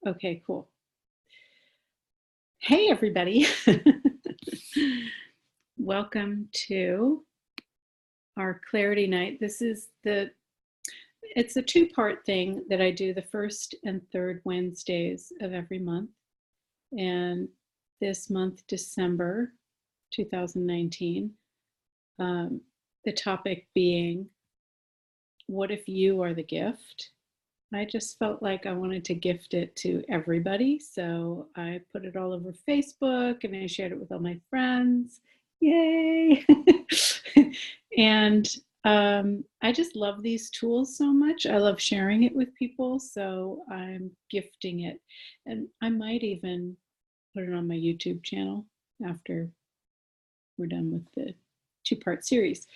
Okay, cool. Hey, everybody. Welcome to our clarity night. It's a two-part thing that I do the first and third Wednesdays of every month. And this month, December 2019, the topic being, what if you are the gift? I just felt like I wanted to gift it to everybody. So I put it all over Facebook and I shared it with all my friends. Yay! And I just love these tools so much. I love sharing it with people. So I'm gifting it. And I might even put it on my YouTube channel after we're done with the two-part series.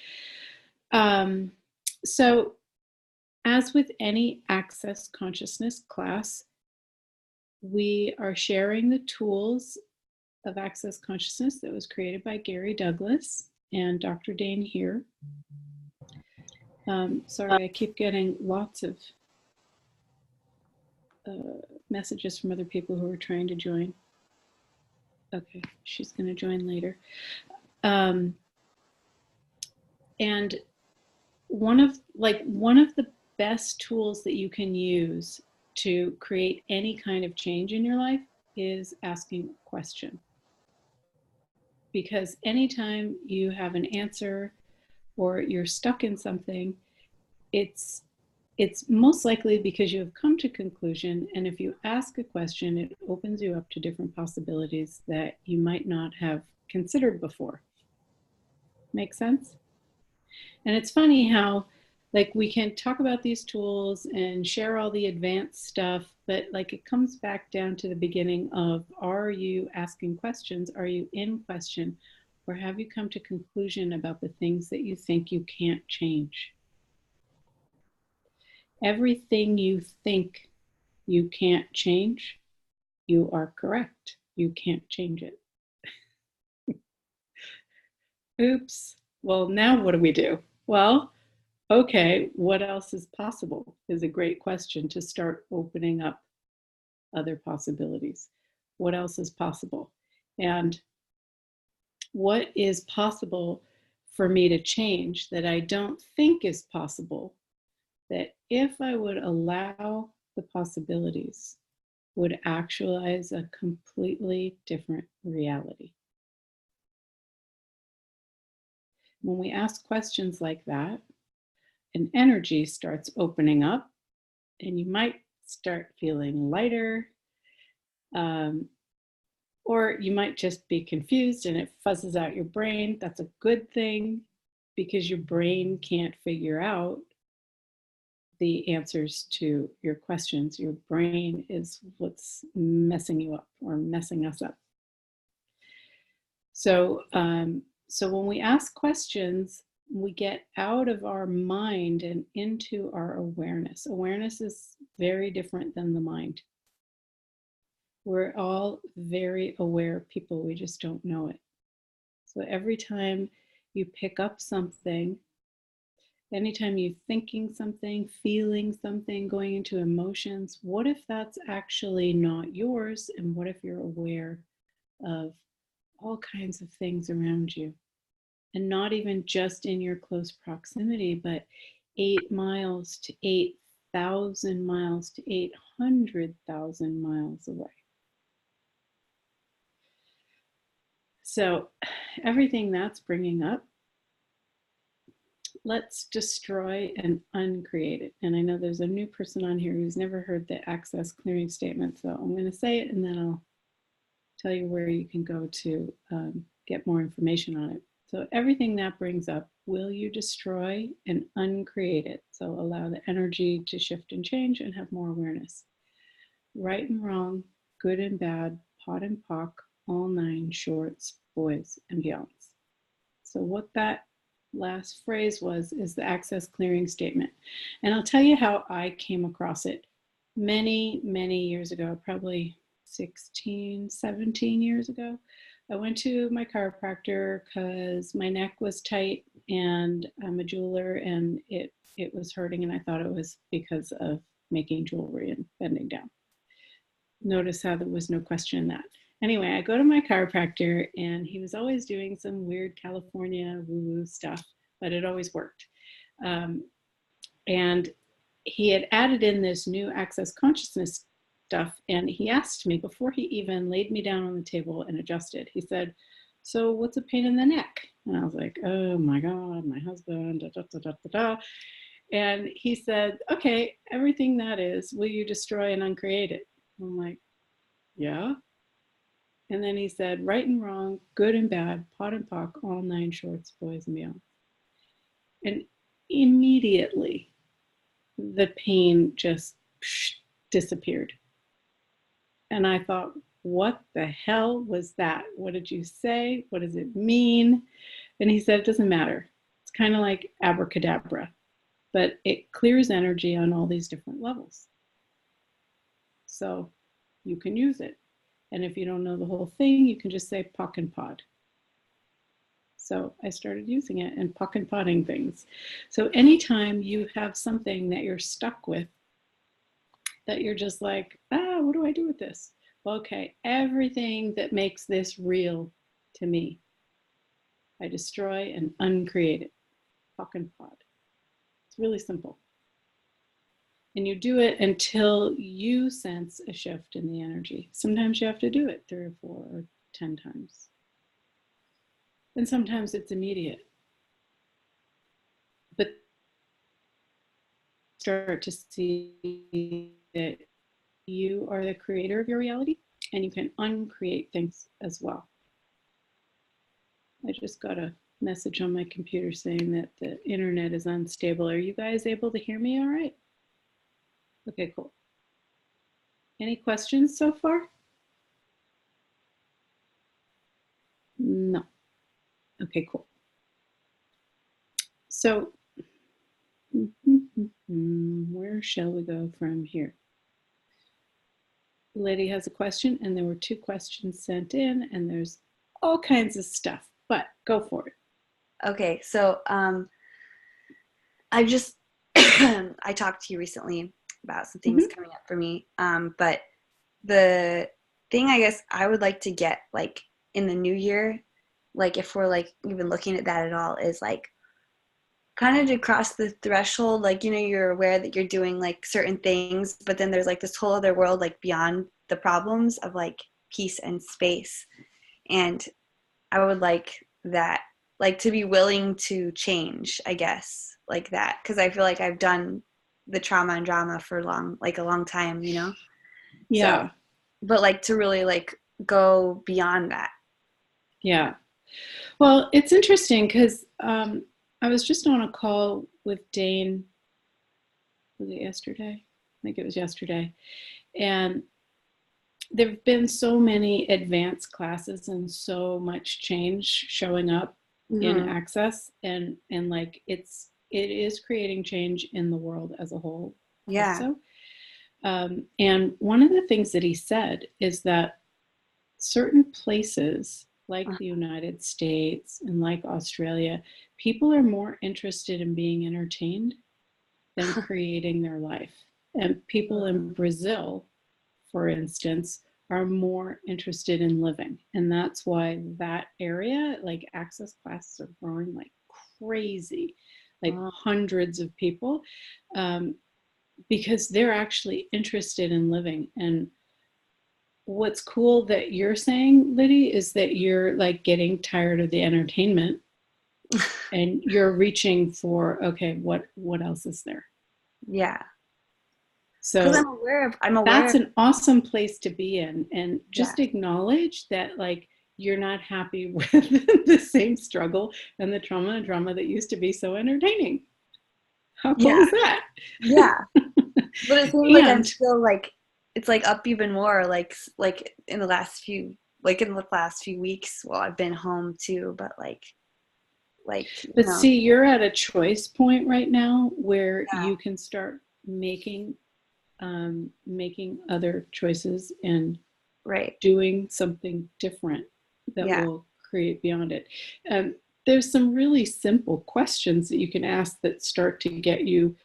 So as with any Access Consciousness class, we are sharing the tools of Access Consciousness that was created by Gary Douglas and Dr. Dain Heer. Sorry, I keep getting lots of messages from other people who are trying to join. Okay, she's going to join later. And one of the best tools that you can use to create any kind of change in your life is asking a question. Because anytime you have an answer or you're stuck in something, it's most likely because you have come to conclusion, and if you ask a question, it opens you up to different possibilities that you might not have considered before. Make sense? And it's funny how we can talk about these tools and share all the advanced stuff, but it comes back down to the beginning of, are you asking questions? Are you in question? Or have you come to conclusion about the things that you think you can't change? Everything you think you can't change, you are correct. You can't change it. Oops. Well, now what do we do? Well, okay, what else is possible is a great question to start opening up other possibilities. What else is possible? And what is possible for me to change that I don't think is possible, that if I would allow the possibilities, would actualize a completely different reality? When we ask questions like that, an energy starts opening up, and you might start feeling lighter, or you might just be confused and it fuzzes out your brain. That's a good thing, because your brain can't figure out the answers to your questions. Your brain is what's messing you up or messing us up. So when we ask questions, we get out of our mind and into our awareness. Awareness is very different than the mind. We're all very aware people, we just don't know it. So every time you pick up something, anytime you're thinking something, feeling something, going into emotions, what if that's actually not yours? And what if you're aware of all kinds of things around you? And not even just in your close proximity, but 8 miles to 8,000 miles to 800,000 miles away. So everything that's bringing up, let's destroy and uncreate it. And I know there's a new person on here who's never heard the access clearing statement, so I'm going to say it and then I'll tell you where you can go to get more information on it. So everything that brings up, will you destroy and uncreate it? So allow the energy to shift and change and have more awareness. Right and wrong, good and bad, pot and pock, all 9 shorts, boys and beyonds. So what that last phrase is the access clearing statement. And I'll tell you how I came across it many, many years ago, probably 16, 17 years ago. I went to my chiropractor because my neck was tight, and I'm a jeweler, and it was hurting, and I thought it was because of making jewelry and bending down. notice how there was no question in that. Anyway, I go to my chiropractor, and he was always doing some weird California woo-woo stuff, but it always worked. And he had added in this new access consciousness stuff, and he asked me before he even laid me down on the table and adjusted. He said, "So what's a pain in the neck?" And I was like, "Oh my God, my husband, da, da, da, da, da, da." And he said, "Okay, everything that is, will you destroy and uncreate it?" I'm like, "Yeah." And then he said, "Right and wrong, good and bad, pot and pock, all 9 shorts, boys and beyond." And immediately the pain just disappeared. And I thought, what the hell was that? What did you say? What does it mean? And he said, "It doesn't matter. It's kind of like abracadabra, but it clears energy on all these different levels. So you can use it. And if you don't know the whole thing, you can just say pock and pod." So I started using it and pock and potting things. So anytime you have something that you're stuck with, that you're just like, what do I do with this? Well, okay, everything that makes this real to me, I destroy and uncreate it. Pock and pod. It's really simple. And you do it until you sense a shift in the energy. Sometimes you have to do it 3 or 4 or 10 times. And sometimes it's immediate. But start to see that you are the creator of your reality, and you can uncreate things as well. I just got a message on my computer saying that the internet is unstable. Are you guys able to hear me all right? Okay, cool. Any questions so far? No. Okay, cool. So, where shall we go from here? Lady has a question, and there were 2 questions sent in, and there's all kinds of stuff, but go for it. Okay, so I just I talked to you recently about some things coming up for me, but the thing I guess I would like to get like in the new year, like if we're like even looking at that at all, is like kind of to cross the threshold, like, you know, you're aware that you're doing like certain things, but then there's like this whole other world like beyond the problems of like peace and space. And I would like that, like to be willing to change, I guess, like that, because I feel like I've done the trauma and drama for a long time, you know? Yeah. So, but like to really like go beyond that. Yeah. Well, it's interesting because I was just on a call with Dain. Was it yesterday? I think it was yesterday. And there have been so many advanced classes and so much change showing up in Access, and like it is creating change in the world as a whole. Yeah. Also. And one of the things that he said is that certain places like the United States and like Australia, people are more interested in being entertained than creating their life. And people in Brazil, for instance, are more interested in living. And that's why that area, like access classes are growing like crazy, like hundreds of people, because they're actually interested in living. And what's cool that you're saying, Liddy, is that you're like getting tired of the entertainment and you're reaching for, okay, what else is there? Yeah. So I'm aware that's an awesome place to be in. And just Yeah. acknowledge that like you're not happy with the same struggle and the trauma and drama that used to be so entertaining. How cool is that? Yeah. But it seems like I'm still like, it's like up even more, like in the last few weeks. Well, I've been home too, but but see, you're at a choice point right now where you can start making other choices and doing something different that will create beyond it. There's some really simple questions that you can ask that start to get you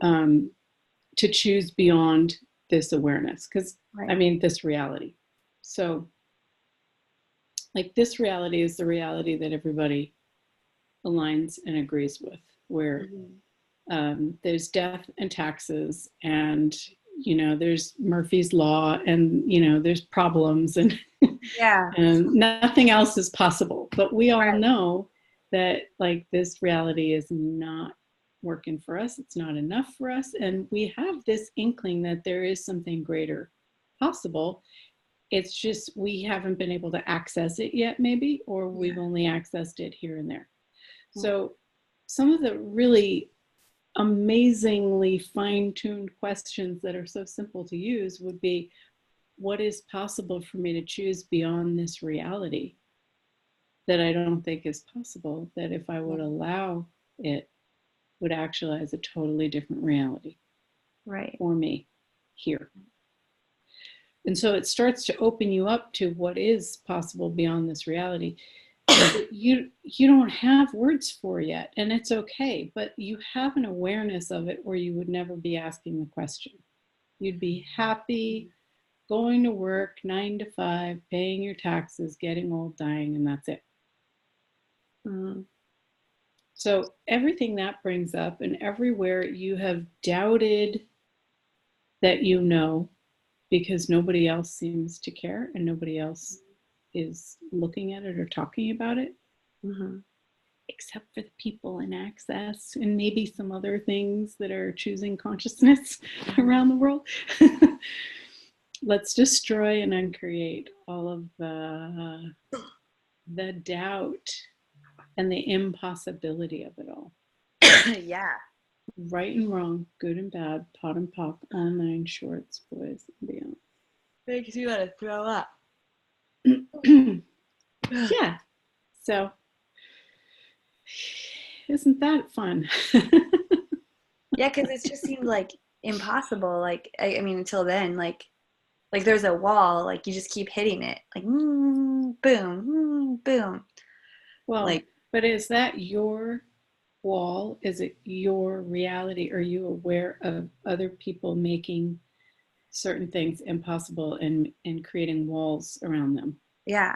to choose beyond this awareness, because I mean, this reality. So like this reality is the reality that everybody aligns and agrees with, where there's death and taxes, and there's Murphy's Law, and there's problems, and and nothing else is possible. But we all know that like this reality is not working for us. It's not enough for us. And we have this inkling that there is something greater possible. It's just we haven't been able to access it yet, maybe, or we've only accessed it here and there. So some of the really amazingly fine-tuned questions that are so simple to use would be, what is possible for me to choose beyond this reality that I don't think is possible, that if I would allow it, would actualize a totally different reality for me here. And so it starts to open you up to what is possible beyond this reality. You don't have words for yet, and it's okay, but you have an awareness of it, or you would never be asking the question. You'd be happy going to work 9 to 5, paying your taxes, getting old, dying, and that's it. So everything that brings up, and everywhere you have doubted that because nobody else seems to care and nobody else is looking at it or talking about it, except for the people in Access and maybe some other things that are choosing consciousness around the world. Let's destroy and uncreate all of the doubt and the impossibility of it all. Right and wrong, good and bad, pot and pock, all 9 shorts, boys and beyond. Makes you want to throw up. Yeah. So, isn't that fun? Yeah, because it just seemed like impossible. Like, I mean, until then, like there's a wall, like you just keep hitting it, like boom, boom. Well, like, but is that your wall? Is it your reality? Are you aware of other people making certain things impossible and creating walls around them? Yeah.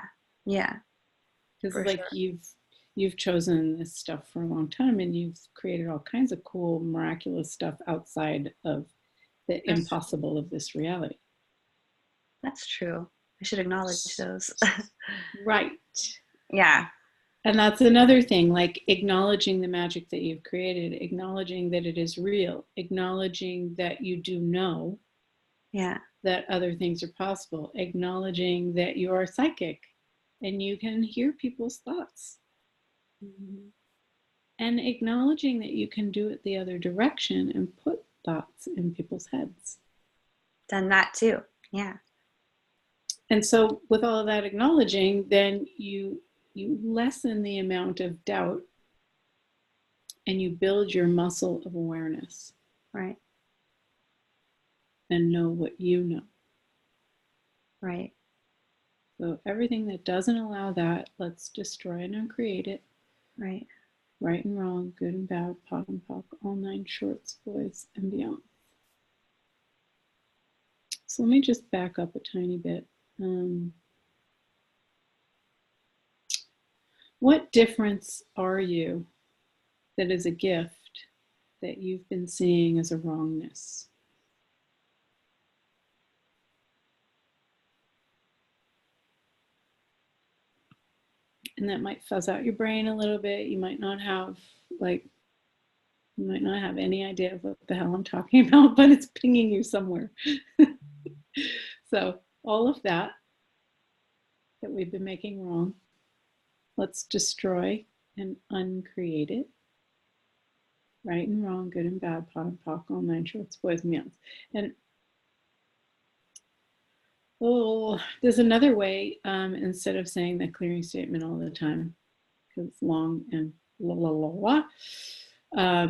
Because like you've chosen this stuff for a long time, and you've created all kinds of cool, miraculous stuff outside of the impossible of this reality. That's true. I should acknowledge those. Right. Yeah. And that's another thing, like acknowledging the magic that you've created, acknowledging that it is real, acknowledging that you do know that other things are possible, acknowledging that you are psychic and you can hear people's thoughts, and acknowledging that you can do it the other direction and put thoughts in people's heads. Done that too. Yeah. And so with all of that acknowledging, then you lessen the amount of doubt and you build your muscle of awareness. Right. And know what you know. Right. So everything that doesn't allow that, let's destroy and uncreate it. Right. Right and wrong, good and bad, pot and pock, all 9 shorts, boys and beyond. So let me just back up a tiny bit. What difference are you that is a gift that you've been seeing as a wrongness? And that might fuzz out your brain a little bit. You might not have any idea of what the hell I'm talking about, but it's pinging you somewhere. So all of that we've been making wrong, let's destroy and uncreate it. Right and wrong, good and bad, pot and pock, all 9 shorts, boys and beyonds. And there's another way, instead of saying the clearing statement all the time, because it's long and la la la la,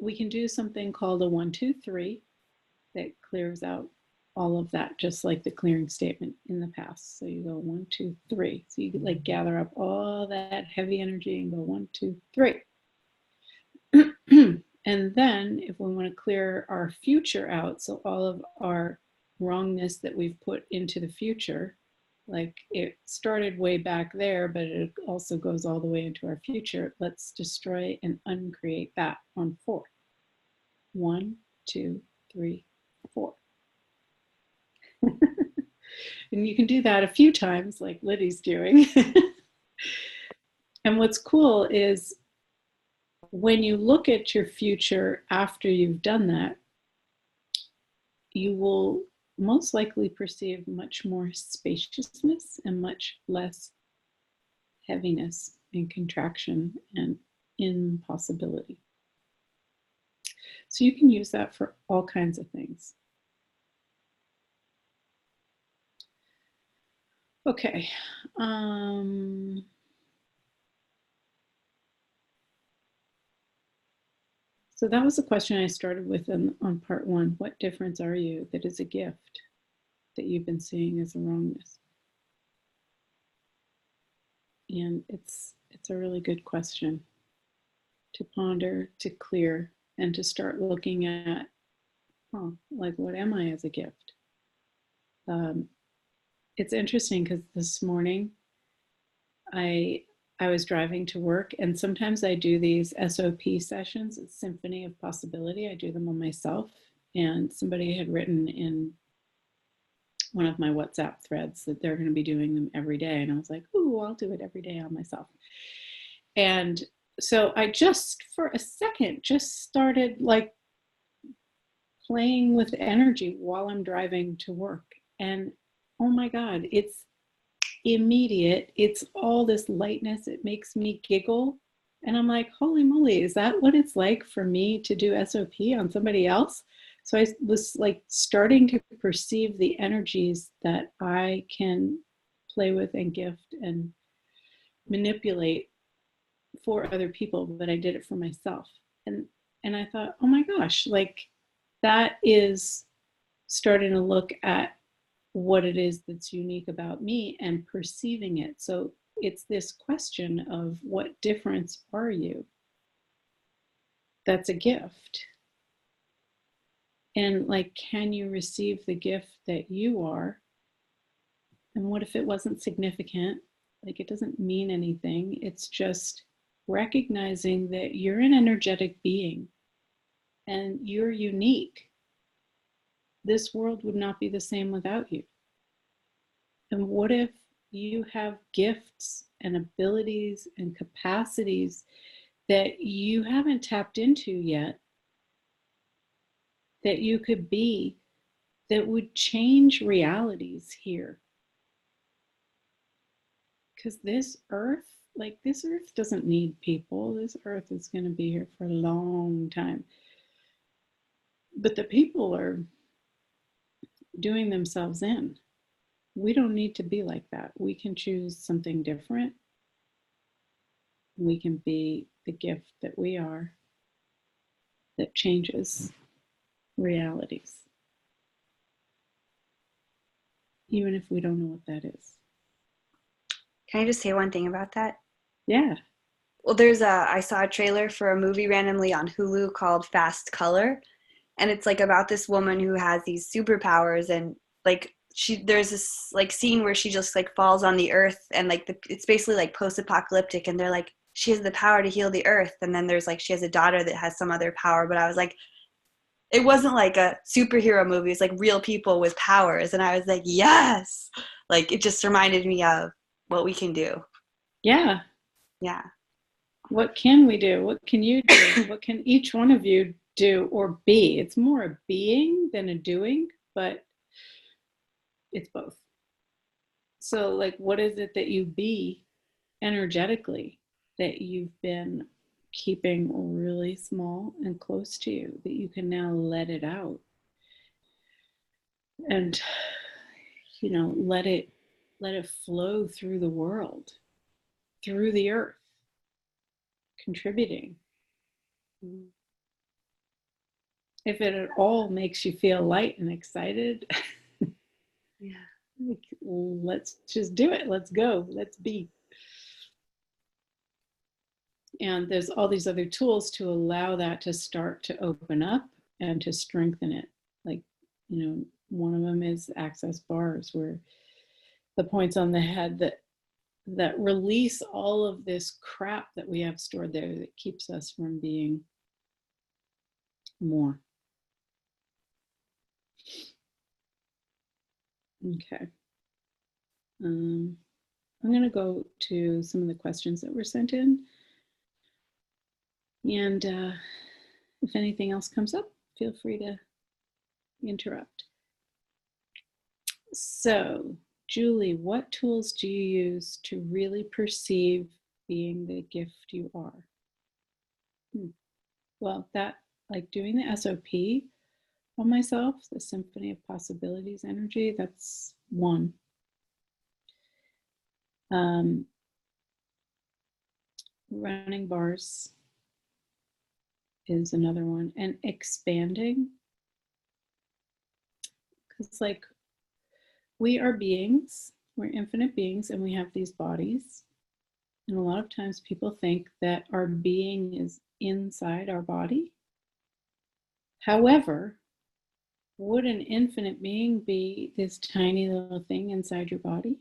we can do something called a 1, 2, 3 that clears out all of that, just like the clearing statement in the past. So you go 1, 2, 3. So you could like gather up all that heavy energy and go 1, 2, 3. And then if we want to clear our future out, so all of our wrongness that we've put into the future, like it started way back there, but it also goes all the way into our future. Let's destroy and uncreate that on 4. 1, 2, 3, 4. And you can do that a few times like Liddy's doing. And what's cool is when you look at your future after you've done that, you will most likely perceive much more spaciousness and much less heaviness and contraction and impossibility. So you can use that for all kinds of things. Okay. So that was the question I started with on part 1. What difference are you that is a gift that you've been seeing as a wrongness? And it's a really good question to ponder, to clear, and to start looking at, like, what am I as a gift? It's interesting because this morning I was driving to work, and sometimes I do these SOP sessions, it's Symphony of Possibility. I do them on myself, and somebody had written in one of my WhatsApp threads that they're going to be doing them every day, and I was like, ooh, I'll do it every day on myself. And so I just, for a second, just started like playing with energy while I'm driving to work. And oh my God, it's immediate. It's all this lightness. It makes me giggle. And I'm like, holy moly, is that what it's like for me to do SOP on somebody else? So I was like starting to perceive the energies that I can play with and gift and manipulate for other people, but I did it for myself. And I thought, oh my gosh, like that is starting to look at what it is that's unique about me and perceiving it. So it's this question of what difference are you? That's a gift. And like, can you receive the gift that you are? And what if it wasn't significant? Like, it doesn't mean anything. It's just recognizing that you're an energetic being and you're unique. This world would not be the same without you. And what if you have gifts and abilities and capacities that you haven't tapped into yet, that you could be, that would change realities here? Because this earth, like this earth doesn't need people. This earth is going to be here for a long time. But the people are doing themselves in. We don't need to be like that. We can choose something different. We can be the gift that we are that changes realities, even if we don't know what that is. Can I just say one thing about that? Yeah. Well, I saw a trailer for a movie randomly on Hulu called Fast Color, and it's like about this woman who has these superpowers, and like there's this like scene where she just like falls on the earth, and like it's basically like post-apocalyptic, and they're like, she has the power to heal the earth, and then there's like she has a daughter that has some other power. But I was like, it wasn't like a superhero movie, it's like real people with powers, and I was like, yes, like it just reminded me of what we can do. Yeah. Yeah. What can we do? What can you do? What can each one of you do or be? It's more a being than a doing, but it's both. So like, what is it that you be energetically that you've been keeping really small and close to you, that you can now let it out and, you know, let it flow through the world, through the earth, contributing. If it at all makes you feel light and excited, yeah, let's just do it. Let's go. Let's be. And there's all these other tools to allow that to start to open up and to strengthen it. Like, one of them is access bars, where the points on the head that release all of this crap that we have stored there that keeps us from being more. Okay. I'm going to go to some of the questions that were sent in. And if anything else comes up, feel free to interrupt. So, Julie, what tools do you use to really perceive being the gift you are? Well, that, like doing the SOP on myself, the Symphony of Possibilities energy, that's one. Running bars is another one. And expanding, because like we are beings, we're infinite beings, and we have these bodies. And a lot of times people think that our being is inside our body. However, would an infinite being be this tiny little thing inside your body?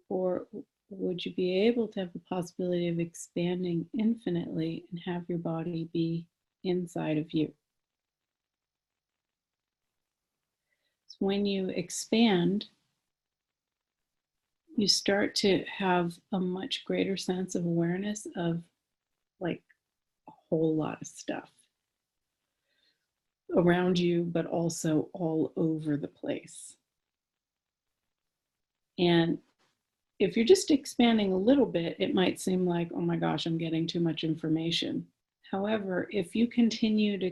Or would you be able to have the possibility of expanding infinitely and have your body be inside of you? So when you expand, you start to have a much greater sense of awareness of like a whole lot of stuff around you, but also all over the place. And if you're just expanding a little bit, it might seem like, oh my gosh, I'm getting too much information. However, if you continue to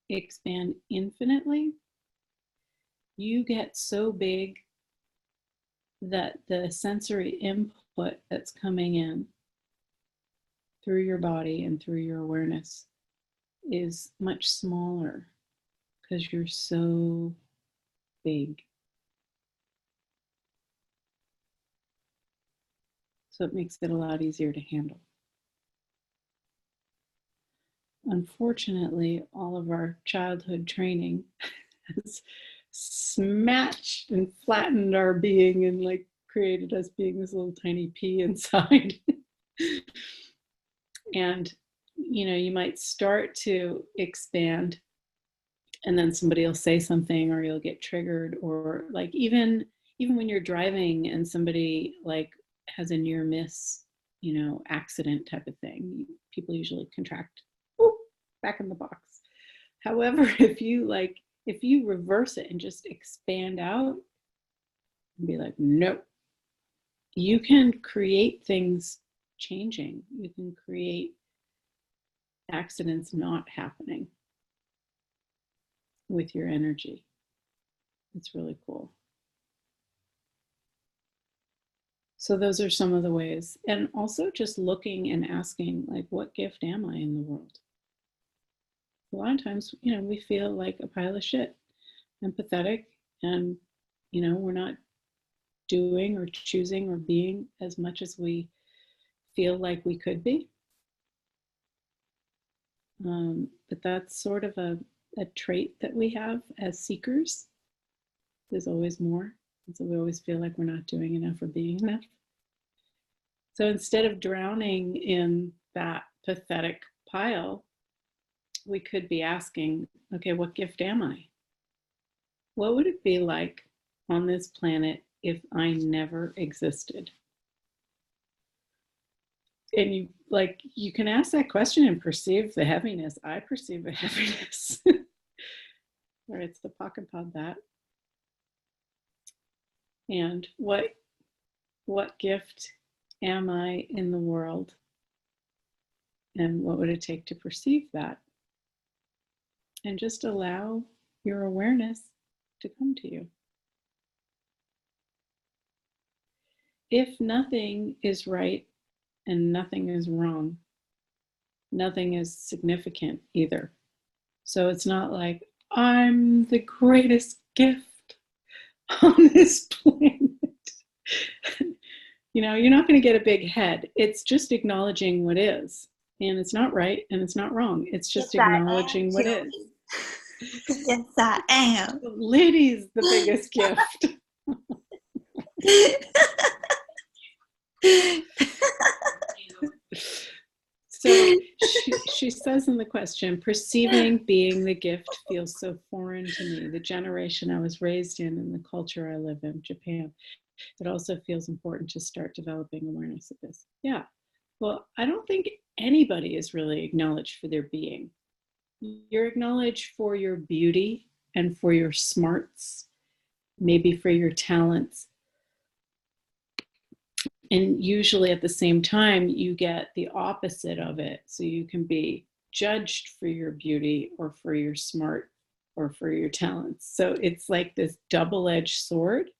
expand infinitely, you get so big that the sensory input that's coming in through your body and through your awareness is much smaller because you're so big. So it makes it a lot easier to handle. Unfortunately, all of our childhood training has smashed and flattened our being and like created us being this little tiny pea inside. And you might start to expand and then somebody will say something or you'll get triggered, or like even when you're driving and somebody like has a near miss accident type of thing, people usually contract, back in the box. However, if you reverse it and just expand out and be like, nope, you can create things changing. You can create accidents not happening with your energy. It's really cool. So those are some of the ways. And also just looking and asking, like, what gift am I in the world? A lot of times, we feel like a pile of shit, empathetic, and, we're not doing or choosing or being as much as we feel like we could be. But that's sort of a trait that we have as seekers. There's always more. And so we always feel like we're not doing enough or being enough. So instead of drowning in that pathetic pile, we could be asking, okay, what gift am I? What would it be like on this planet if I never existed? And you can ask that question and perceive the heaviness. I perceive the heaviness. All right, so pocket pod that. And what gift am I in the world? And what would it take to perceive that? And just allow your awareness to come to you. If nothing is right and nothing is wrong, nothing is significant either. So it's not like, I'm the greatest gift on this planet. You're not going to get a big head. It's just acknowledging what is. And it's not right and it's not wrong. It's just Yes, I acknowledging am, what Julie. is. Yes, I am. Ladies, the biggest gift. So she says in the question, perceiving being the gift feels so foreign to me. The generation I was raised in and the culture I live in, Japan, it also feels important to start developing awareness of this. Yeah. Well, I don't think anybody is really acknowledged for their being. You're acknowledged for your beauty and for your smarts, maybe for your talents. And usually at the same time, you get the opposite of it. So you can be judged for your beauty or for your smart or for your talents. So it's like this double-edged sword.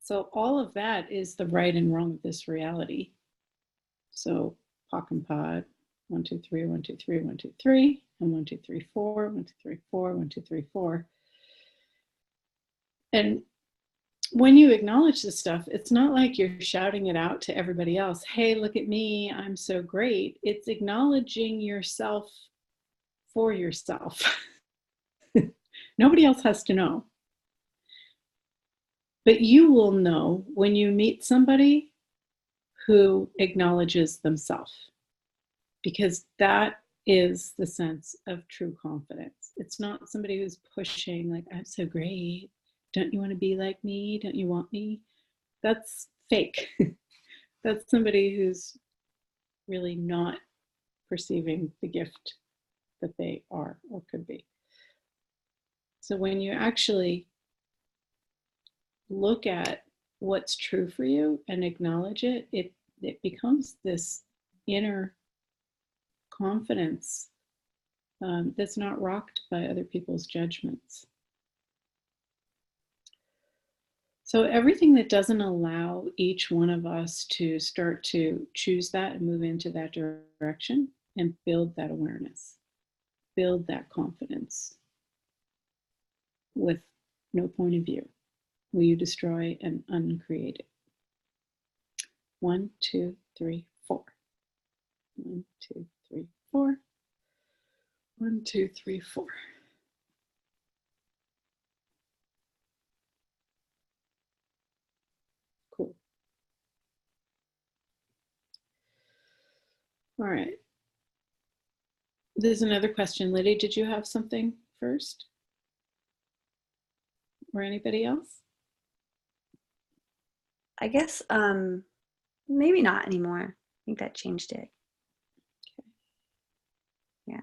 So all of that is the right and wrong of this reality. So Pock and Pod, 1, 2, 3, 1, 2, 3, 1, 2, 3, and 1, 2, 3, 4, 1, 2, 3, 4, 1, 2, 3, 4. And when you acknowledge this stuff, it's not like you're shouting it out to everybody else. Hey, look at me, I'm so great. It's acknowledging yourself for yourself. Nobody else has to know. But you will know when you meet somebody who acknowledges themselves, because that is the sense of true confidence. It's not somebody who's pushing, like, I'm so great. Don't you want to be like me? Don't you want me? That's fake. That's somebody who's really not perceiving the gift that they are or could be. So when you actually look at what's true for you and acknowledge it, it becomes this inner confidence that's not rocked by other people's judgments. So everything that doesn't allow each one of us to start to choose that and move into that direction and build that awareness, build that confidence with no point of view, will you destroy and uncreate it? 1, 2, 3, 4. 1, 2, 3, 4. 1, 2, 3, 4. Cool. All right. There's another question. Liddy, did you have something first? Or anybody else? I guess maybe not anymore. I think that changed it. Okay. Yeah.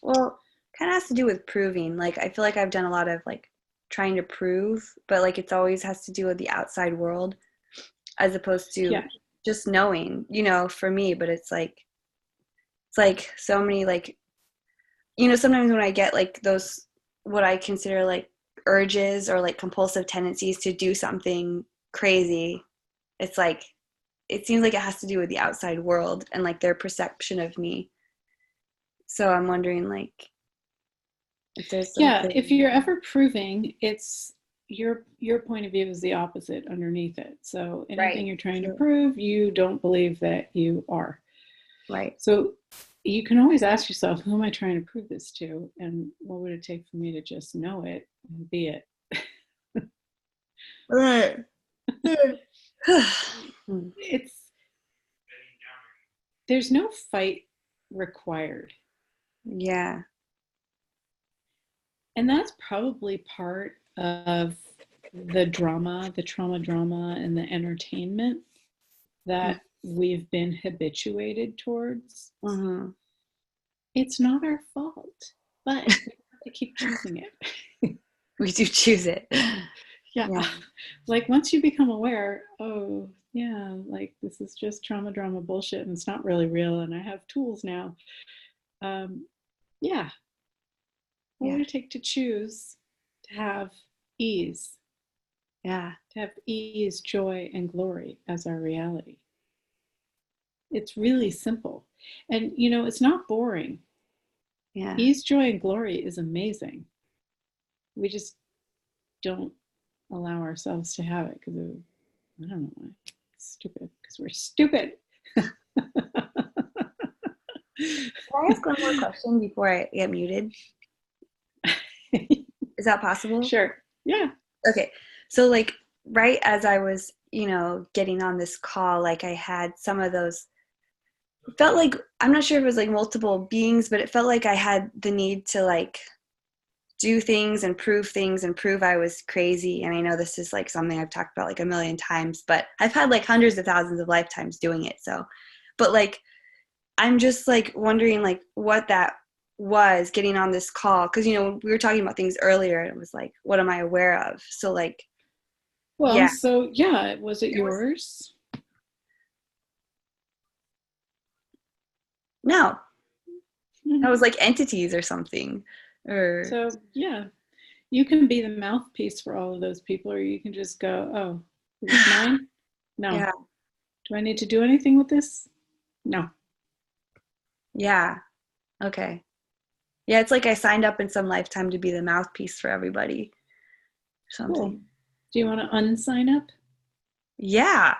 Well, kind of has to do with proving. Like I feel like I've done a lot of like trying to prove, but like it's always has to do with the outside world as opposed to just knowing, you know, for me, but it's like so many like, you know, sometimes when I get like those what I consider like urges or like compulsive tendencies to do something crazy, it's like it seems like it has to do with the outside world and like their perception of me. So I'm wondering like if there's something. If you're ever proving, it's your point of view is the opposite underneath it. So anything you're trying to prove, you don't believe that you are. Right. So you can always ask yourself, who am I trying to prove this to? And what would it take for me to just know it and be it? There's no fight required. Yeah. And that's probably part of the trauma drama, and the entertainment that we've been habituated towards. Mm-hmm. It's not our fault, but we have to keep choosing it. We do choose it. Yeah. Like once you become aware, oh yeah, like this is just trauma drama bullshit and it's not really real and I have tools now. Yeah. What would it take to choose to have ease? Yeah. To have ease, joy, and glory as our reality. It's really simple. And you know, it's not boring. Yeah. Ease, joy, and glory is amazing. We just don't allow ourselves to have it because I don't know why. It's stupid, because we're stupid. Can I ask one more question before I get muted? Is that possible? Sure. Yeah. Okay. So like right as I was, getting on this call, like I had some of those felt like I'm not sure if it was like multiple beings, but it felt like I had the need to like do things and prove I was crazy. And I know this is like something I've talked about like a million times, but I've had like hundreds of thousands of lifetimes doing it. So, but like I'm just like wondering like what that was getting on this call, because we were talking about things earlier and it was like what am I aware of? So like Well, yeah, so yeah, was it it was yours? no, that was like entities or something. Or So yeah, you can be the mouthpiece for all of those people, or you can just go, oh, is this mine? No. yeah, Do I need to do anything with this? No. yeah, okay. Yeah, it's like I signed up in some lifetime to be the mouthpiece for everybody or Cool. something. Do you want to unsign up? Yeah.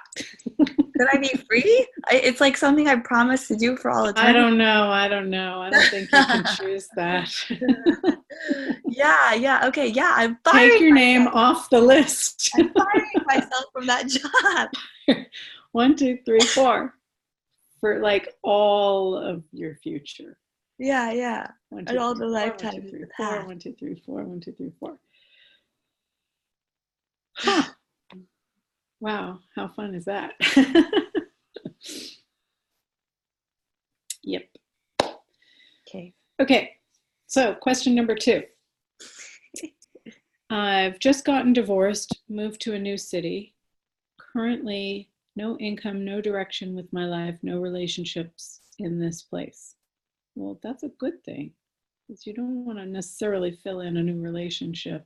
Could I be free? It's like something I promised to do for all I eternity. don't know. I don't know. I don't think you can choose that. Yeah, yeah, okay, yeah, I'm Take firing your name myself. off the list. I'm firing myself from that job. 1, 2, 3, 4 for like all of your future. Yeah, yeah. 1, And 2, all 3, the 4. 1, 2, lifetimes in 3, the 4. past. 1, 2, 3, 4. 1, 2, 3, 4. Huh. Wow. How fun is that? Yep. Okay. Okay. So, question number 2. I've just gotten divorced, moved to a new city. Currently, no income, no direction with my life, no relationships in this place. Well, that's a good thing because you don't want to necessarily fill in a new relationship.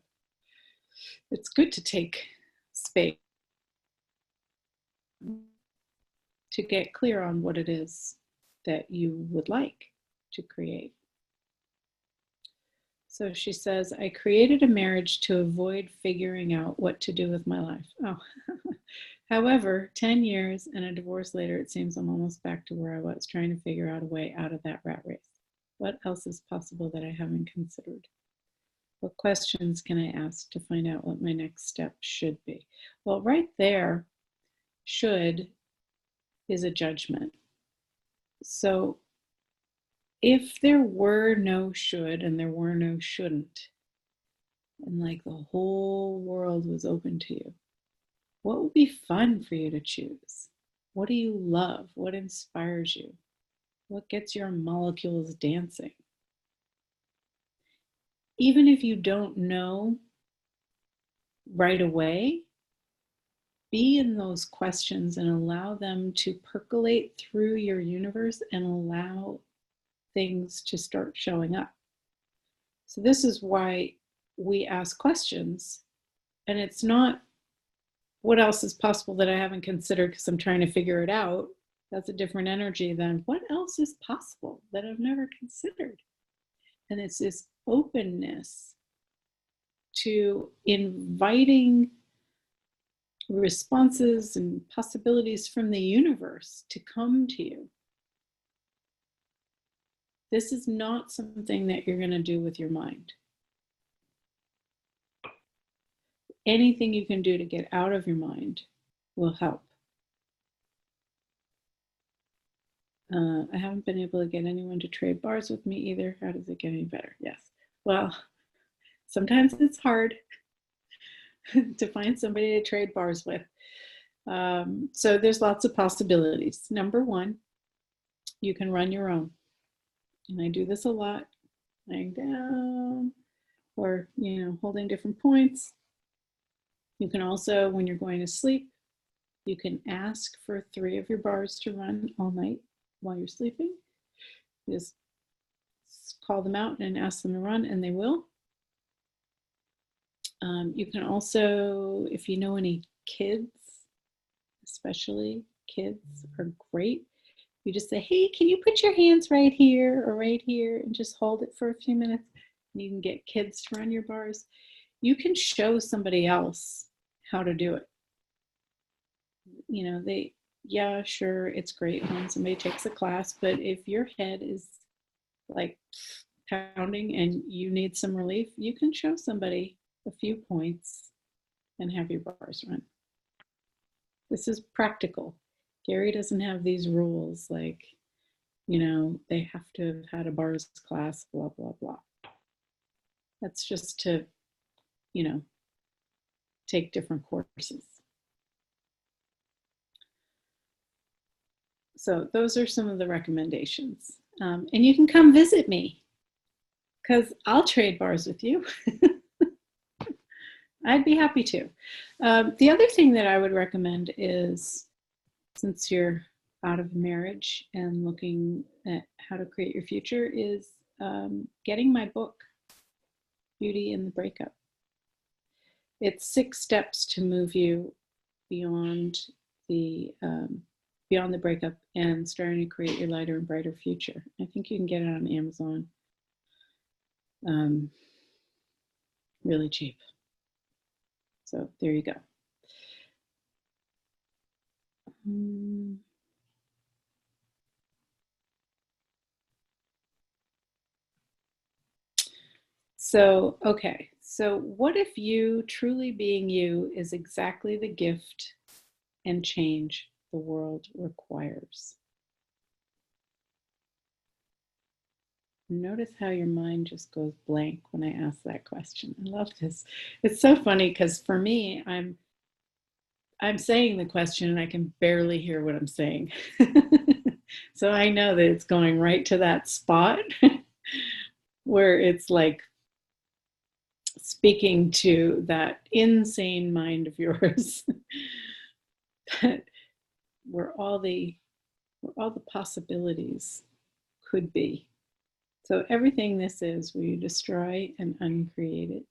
It's good to take space to get clear on what it is that you would like to create. So she says, I created a marriage to avoid figuring out what to do with my life. Oh, however, 10 years and a divorce later, it seems I'm almost back to where I was, trying to figure out a way out of that rat race. What else is possible that I haven't considered? What questions can I ask to find out what my next step should be? Well, right there, should is a judgment. So if there were no should and there were no shouldn't, and like the whole world was open to you, what would be fun for you to choose? What do you love? What inspires you? What gets your molecules dancing? Even if you don't know right away, be in those questions and allow them to percolate through your universe and allow things to start showing up. So, this is why we ask questions, and it's not what else is possible that I haven't considered because I'm trying to figure it out. That's a different energy than what else is possible that I've never considered. And it's this openness to inviting responses and possibilities from the universe to come to you. This is not something that you're going to do with your mind. Anything you can do to get out of your mind will help. I haven't been able to get anyone to trade bars with me either. How does it get any better? Yes. Well, sometimes it's hard to find somebody to trade bars with. So there's lots of possibilities. Number 1, you can run your own. And I do this a lot, laying down or, holding different points. You can also, when you're going to sleep, you can ask for 3 of your bars to run all night while you're sleeping. Just call them out and ask them to run, and they will. You can also, if you know any kids, especially kids are great. You just say, hey, can you put your hands right here or right here and just hold it for a few minutes? And you can get kids to run your bars. You can show somebody else how to do it. yeah, sure, it's great when somebody takes a class, but if your head is like pounding and you need some relief, you can show somebody a few points and have your bars run. This is practical. Gary doesn't have these rules like, they have to have had a bars class, blah, blah, blah. That's just to, take different courses. So those are some of the recommendations. And you can come visit me because I'll trade bars with you. I'd be happy to. The other thing that I would recommend is, since you're out of marriage and looking at how to create your future, is getting my book, Beauty in the Breakup. It's 6 steps to move you beyond the breakup and starting to create your lighter and brighter future. I think you can get it on Amazon. Really cheap. So there you go. So, okay. So what if you truly being you is exactly the gift and change the world requires? Notice how your mind just goes blank when I ask that question. I love this. It's so funny because for me, I'm saying the question and I can barely hear what I'm saying. So I know that it's going right to that spot where it's like speaking to that insane mind of yours. That where all the possibilities could be. So everything this is where you destroy and uncreate it.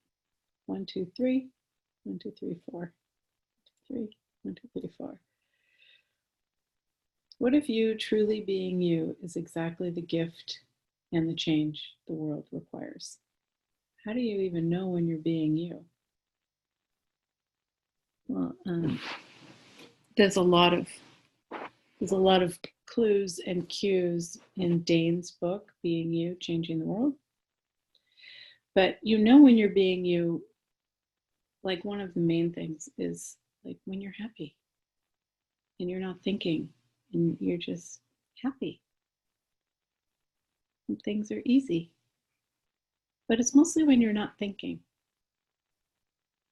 1, 2, 3, 1, 2, 3, 4, 3, 1, 2, 3, 4. What if you truly being you is exactly the gift and the change the world requires? How do you even know when you're being you? Well, there's a lot of clues and cues in Dain's book, Being You, Changing the World. But when you're being you, like one of the main things is like when you're happy and you're not thinking and you're just happy and things are easy. But it's mostly when you're not thinking.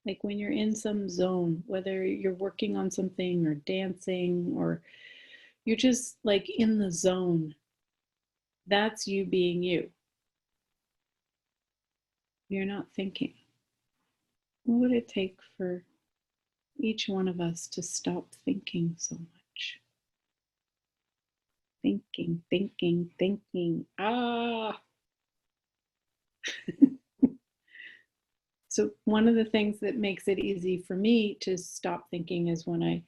Like when you're in some zone, whether you're working on something or dancing or you're just like in the zone, that's you being you. You're not thinking. What would it take for each one of us to stop thinking so much? Thinking, thinking, thinking. So one of the things that makes it easy for me to stop thinking is when I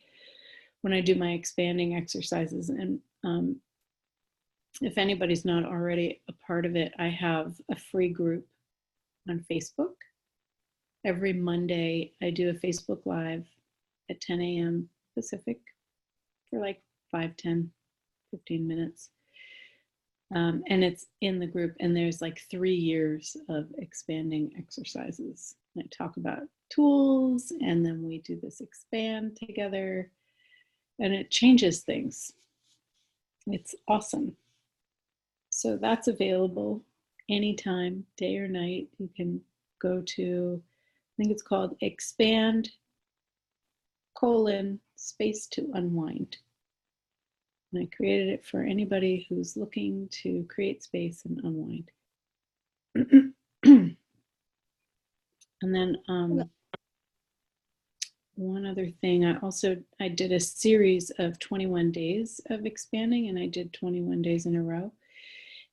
do my expanding exercises. And if anybody's not already a part of it, I have a free group on Facebook. Every Monday, I do a Facebook Live at 10 a.m. Pacific for like 5, 10, 15 minutes. And it's in the group, and there's like 3 years of expanding exercises. I talk about tools, and then we do this expand together, and it changes things. It's awesome. So that's available anytime, day or night. You can go to, I think it's called Expand : Space to Unwind. And I created it for anybody who's looking to create space and unwind. And then one other thing, I did a series of 21 days of expanding, and I did 21 days in a row.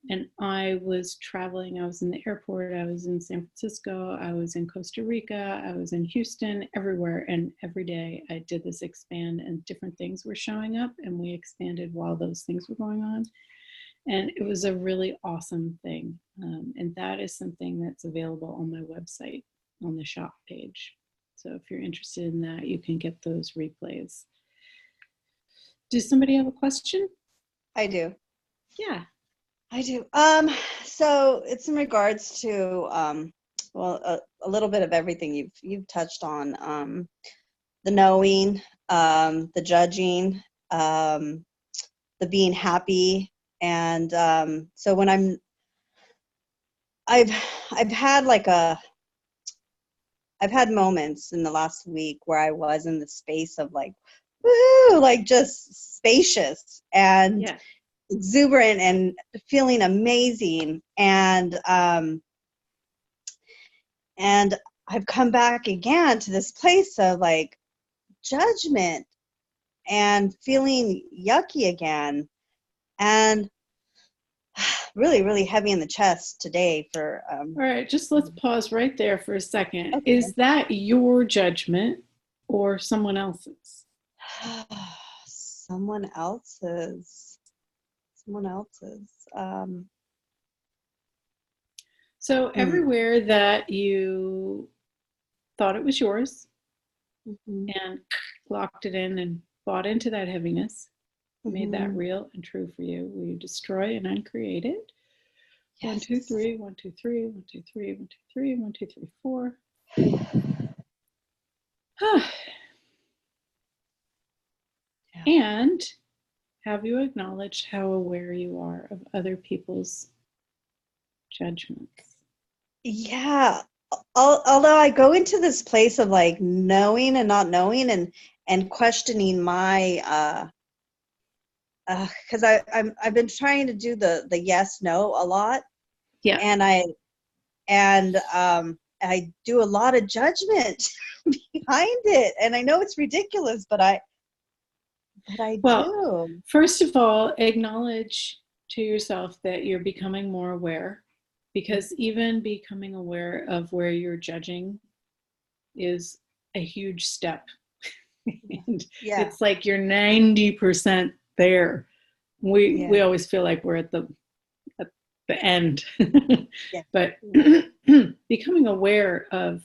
And I was traveling, I was in the airport, I was in San Francisco, I was in Costa Rica, I was in Houston, everywhere. And every day I did this expand and different things were showing up, and we expanded while those things were going on. And it was a really awesome thing. And that is something that's available on my website on the shop page. So if you're interested in that, you can get those replays. Does somebody have a question? I do. Yeah. I do. So it's in regards to well, a little bit of everything you've touched on. The knowing, the judging, the being happy, and so when I've had I've had moments in the last week where I was in the space of like, woohoo, like just spacious and Yeah. exuberant and feeling amazing, and I've come back again to this place of like judgment and feeling yucky again, and really, really heavy in the chest today for All right, just let's pause right there for a second. Okay. Is that your judgment or someone else's? someone else's. So everywhere that you thought it was yours and locked it in and bought into that heaviness, made that real and true for you, will you destroy and uncreate it? Yes. 1, 2, 3, 1, 2, 3, 1, 2, 3, 1, 2, 3, 1, 2, 3, 4. And have you acknowledged how aware you are of other people's judgments? Yeah. Although I go into this place of like knowing and not knowing and questioning my because I've been trying to do the yes no a lot. Yeah. And I do a lot of judgment behind it, and I know it's ridiculous, but I do. First of all, acknowledge to yourself that you're becoming more aware, because even becoming aware of where you're judging is a huge step. And it's like you're 90% there. We always feel like we're at the end. But becoming aware of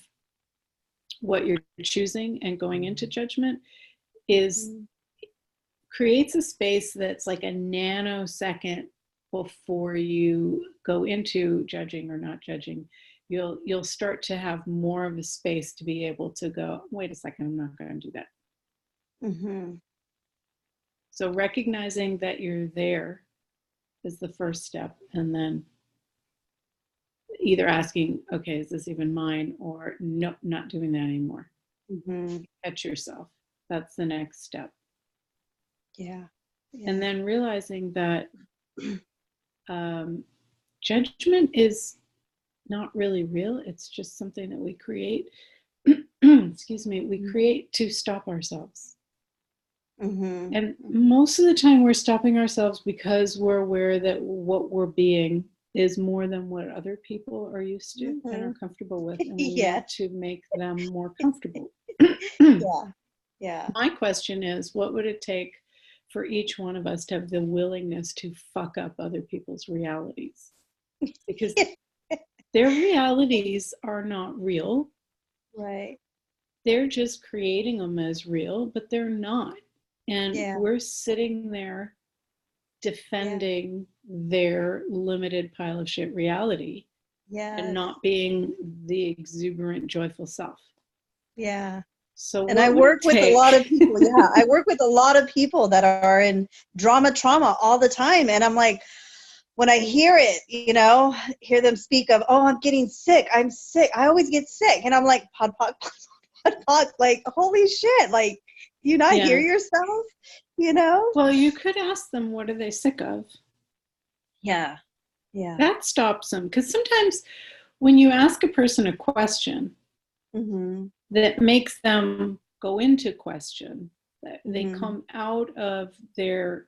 what you're choosing and going into judgment creates a space that's like a nanosecond before you go into judging or not judging. You'll start to have more of a space to be able to go, wait a second, I'm not going to do that. So recognizing that you're there is the first step, and then either asking, okay, is this even mine, or no, not doing that anymore. Catch yourself. That's the next step. Yeah. And then realizing that judgment is not really real. It's just something that we create. Excuse me. We create to stop ourselves. And most of the time we're stopping ourselves because we're aware that what we're being is more than what other people are used to and are comfortable with. And we want to make them more comfortable. My question is, what would it take for each one of us to have the willingness to fuck up other people's realities? Because their realities are not real. Right. They're just creating them as real, but they're not. And we're sitting there defending their limited pile of shit reality and not being the exuberant, joyful self. Yeah. So, and I work with a lot of people. I work with a lot of people that are in trauma all the time. And I'm like, when I hear it, hear them speak of, oh, I'm getting sick. I'm sick. I always get sick. And I'm like, pod, like, holy shit. Like, do you not hear yourself? Well, you could ask them, what are they sick of? Yeah. That stops them. Because sometimes when you ask a person a question that makes them go into question, that they come out of their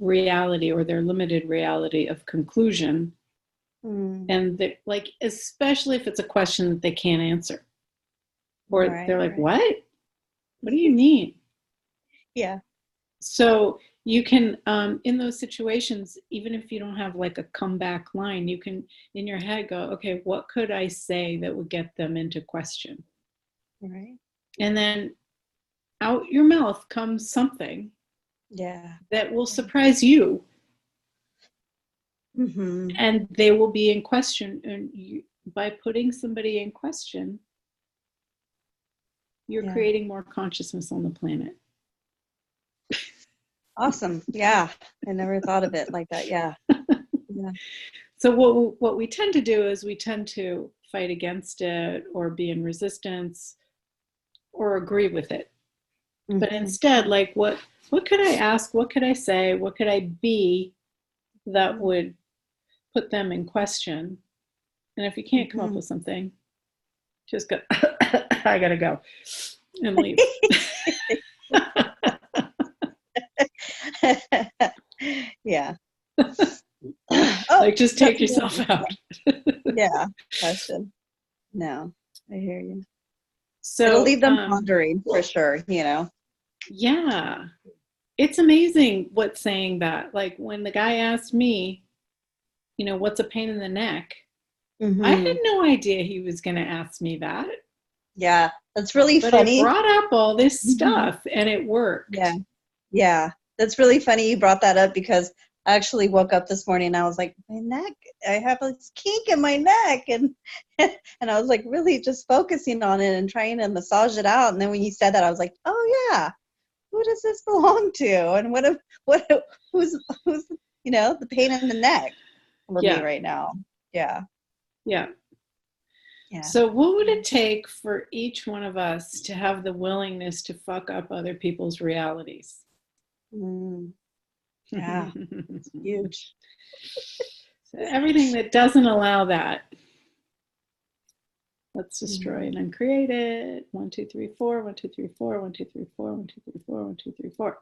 reality or their limited reality of conclusion, and like, especially if it's a question that they can't answer, or they're like, what do you mean? So you can, in those situations, even if you don't have like a comeback line, you can in your head go, okay, what could I say that would get them into question? And then out your mouth comes something that will surprise you. Mm-hmm. And they will be in question. And by putting somebody in question, you're creating more consciousness on the planet. Awesome. Yeah. I never thought of it like that. Yeah. Yeah. So what we tend to do is we tend to fight against it or be in resistance or agree with it. Mm-hmm. But instead, like what could I ask? What could I say? What could I be that would put them in question? And if you can't come up with something, just go, I gotta go, and leave. Yeah. Like just take yourself out. Yeah. Question. No, I hear you. So it'll leave them pondering for sure, you know. Yeah. It's amazing what's saying that. Like when the guy asked me, you know, what's a pain in the neck? Mm-hmm. I had no idea he was going to ask me that. Yeah, that's really funny. But it brought up all this stuff and it worked. Yeah. Yeah, that's really funny you brought that up because I actually woke up this morning and I was like, my neck, I have this kink in my neck. And I was like really just focusing on it and trying to massage it out. And then when you said that, I was like, oh yeah, who does this belong to? And who's you know, the pain in the neck for me right now. Yeah. Yeah. Yeah. So what would it take for each one of us to have the willingness to fuck up other people's realities? Yeah, it's huge. So everything that doesn't allow that, let's destroy and uncreate it. 1, 2, 3, 4. 1, 2, 3, 4. 1, 2, 3, 4. 1, 2, 3, 4. 1, 2, 3, 4.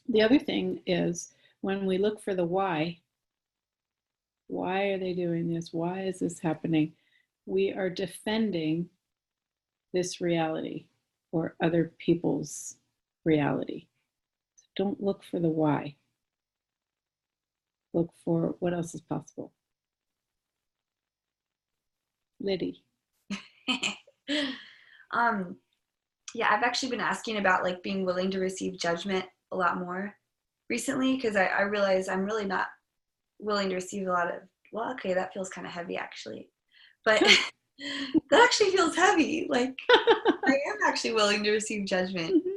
The other thing is when we look for the why are they doing this? Why is this happening? We are defending this reality or other people's reality. So don't look for the why. Look for what else is possible. Liddy. Yeah, I've actually been asking about like being willing to receive judgment a lot more recently because I realize I'm really not willing to receive a lot of, well, okay, that feels kind of heavy actually. But that actually feels heavy. Like I am actually willing to receive judgment. Mm-hmm.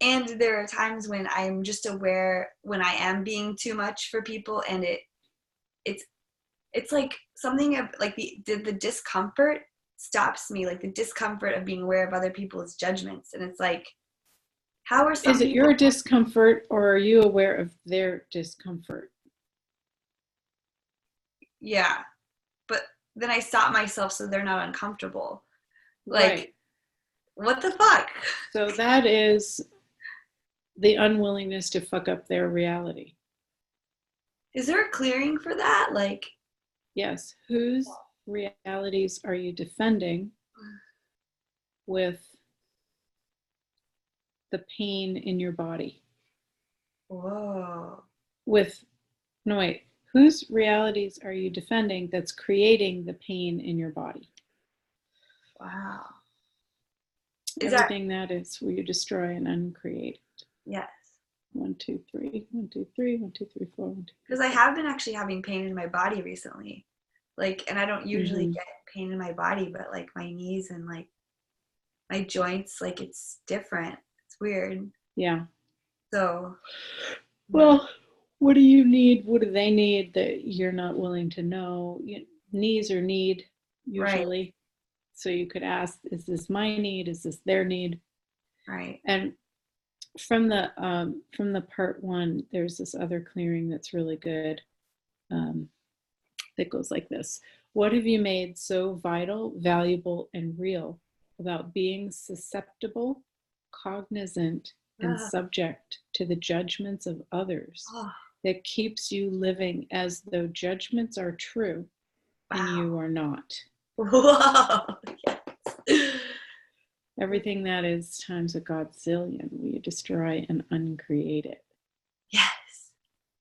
And there are times when I'm just aware when I am being too much for people and it's like something of like the discomfort stops me, like the discomfort of being aware of other people's judgments. And it's like, how are some Is it your discomfort or are you aware of their discomfort? Yeah. But then I stop myself so they're not uncomfortable. Like, what the fuck? So that is the unwillingness to fuck up their reality. Is there a clearing for that? Like, yes. Whose realities are you defending with the pain in your body? Whoa. Whose realities are you defending that's creating the pain in your body? Wow. Everything that is will you destroy and uncreate? Yes. 1, 2, 3. 1, 2, 3. 1, 2, 3, 4. 1, 2. Because I have been actually having pain in my body recently. Like, and I don't usually get pain in my body, but like my knees and like my joints, like it's different. It's weird. Yeah. So. Well, what do you need? What do they need that you're not willing to know? Needs are need usually. Right. So you could ask, is this my need? Is this their need? Right. And from the part 1, there's this other clearing that's really good. That goes like this. What have you made so vital, valuable, and real about being susceptible, cognizant, and subject to the judgments of others that keeps you living as though judgments are true and you are not? Whoa. Yes. Everything that is times a godzillion, we destroy and uncreate it. Yes.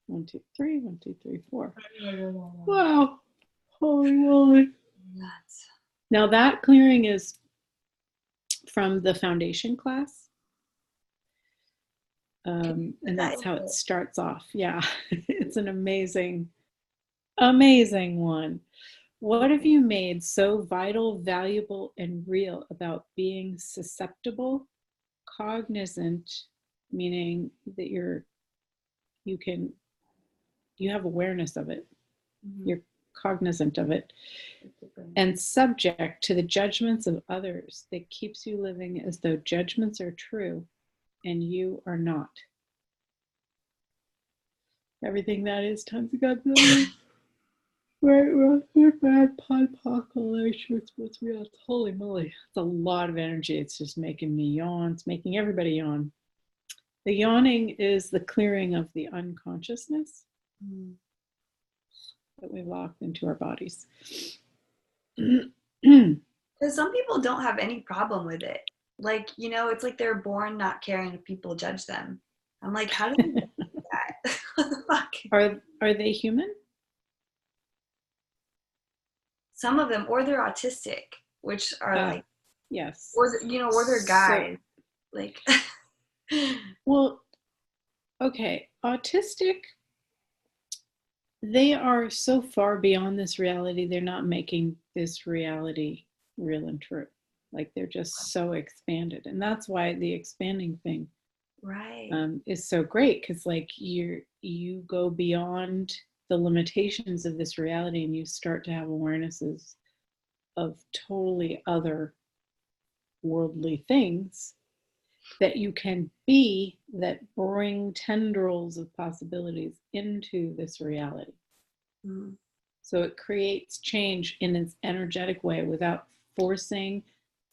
1, 2, 3. 1, 2, 3, 4. Wow. Holy moly. Nuts. Now that clearing is from the foundation class. And that's how it starts off. Yeah, it's an amazing, amazing one. What have you made so vital, valuable, and real about being susceptible, cognizant, meaning that you have awareness of it, you're cognizant of it, and subject to the judgments of others that keeps you living as though judgments are true and you are not? Everything that is times God. Right, bad population. What's real? Holy moly, it's a lot of energy. It's just making me yawn. It's making everybody yawn. The yawning is the clearing of the unconsciousness that we've locked into our bodies. Because some people don't have any problem with it. Like, you know, it's like they're born not caring if people judge them. I'm like, how do they do that? What the fuck? Are they human? Some of them, or they're autistic, which are like, yes, or you know, or they're guys, like. Well, okay, autistic. They are so far beyond this reality. They're not making this reality real and true. Like they're just so expanded, and that's why the expanding thing, right, is so great, because like you go beyond the limitations of this reality and you start to have awarenesses of totally other worldly things that you can be, that bring tendrils of possibilities into this reality. So it creates change in its energetic way without forcing,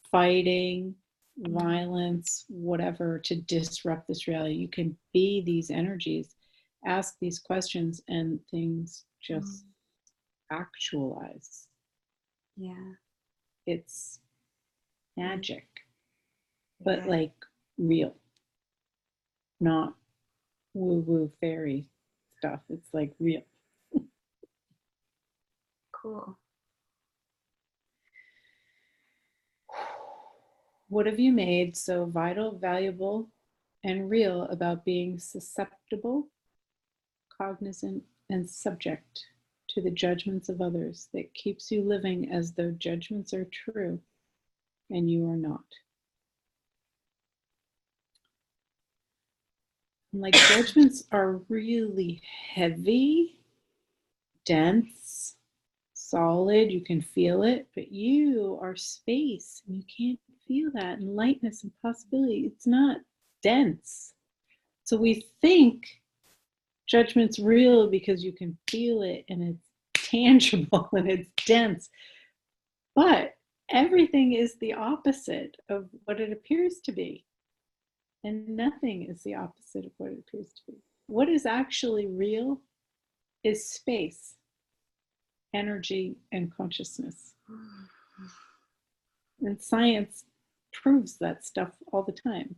fighting, violence, whatever, to disrupt this reality. You can be these energies, ask these questions, and things just actualize. Yeah. It's magic, but like real, not woo-woo fairy stuff. It's like real. Cool. What have you made so vital, valuable, and real about being susceptible, cognizant, and subject to the judgments of others that keeps you living as though judgments are true and you are not? And like judgments are really heavy, dense, solid, you can feel it, but you are space and you can't feel that, and lightness and possibility. It's not dense. So we think judgment's real because you can feel it and it's tangible and it's dense. But everything is the opposite of what it appears to be. And nothing is the opposite of what it appears to be. What is actually real is space, energy, and consciousness. And science proves that stuff all the time.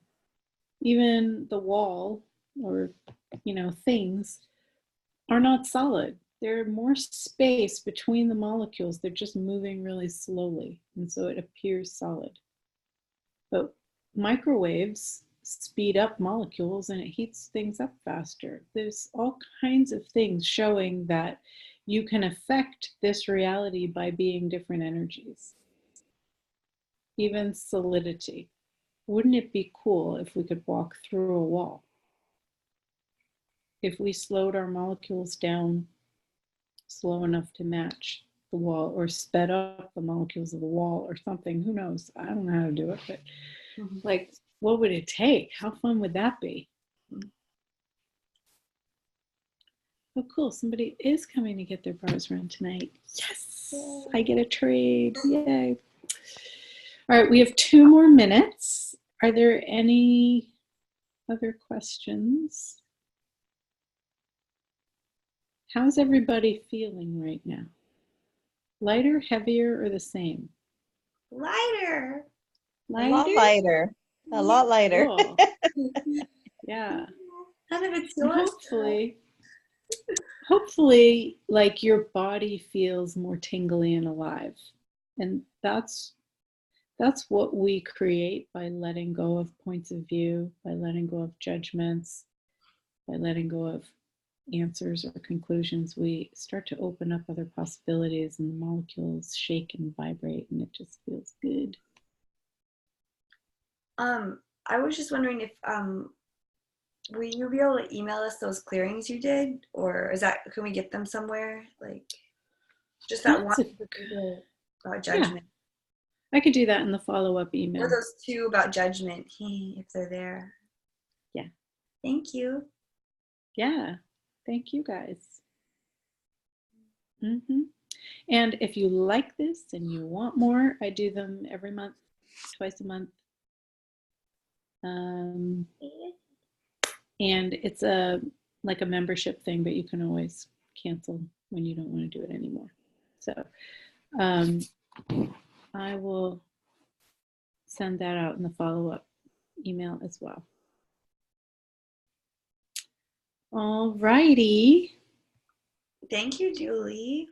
Even the wall, or things, are not solid. There's more space between the molecules. They're just moving really slowly, and so it appears solid. But microwaves speed up molecules and it heats things up faster. There's all kinds of things showing that you can affect this reality by being different energies. Even solidity. Wouldn't it be cool if we could walk through a wall? If we slowed our molecules down slow enough to match the wall, or sped up the molecules of the wall or something, who knows? I don't know how to do it, but like, what would it take? How fun would that be? Oh, cool. Somebody is coming to get their bars run tonight. Yes, I get a trade. Yay. All right, we have 2 more minutes. Are there any other questions? How's everybody feeling right now? Lighter, heavier, or the same? Lighter. A lot lighter. A lot lighter. Cool. Yeah. None of it's hopefully, like, your body feels more tingly and alive. And that's That's what we create by letting go of points of view, by letting go of judgments, by letting go of answers or conclusions. We start to open up other possibilities, and the molecules shake and vibrate, and it just feels good. I was just wondering if will you be able to email us those clearings you did, or can we get them somewhere? Like just that one about judgment. Yeah, I could do that in the follow-up email. Or those two about judgment, if they're there. Yeah. Thank you. Yeah. Thank you guys. And if you like this and you want more, I do them every month, twice a month. And it's like a membership thing, but you can always cancel when you don't want to do it anymore. So I will send that out in the follow-up email as well. All righty. Thank you, Julie.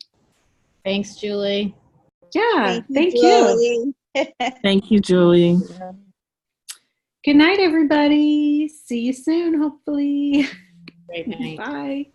Thanks, Julie. Yeah, thank you. Julie. Thank you, Julie. Good night, everybody. See you soon, hopefully. Great night. Bye.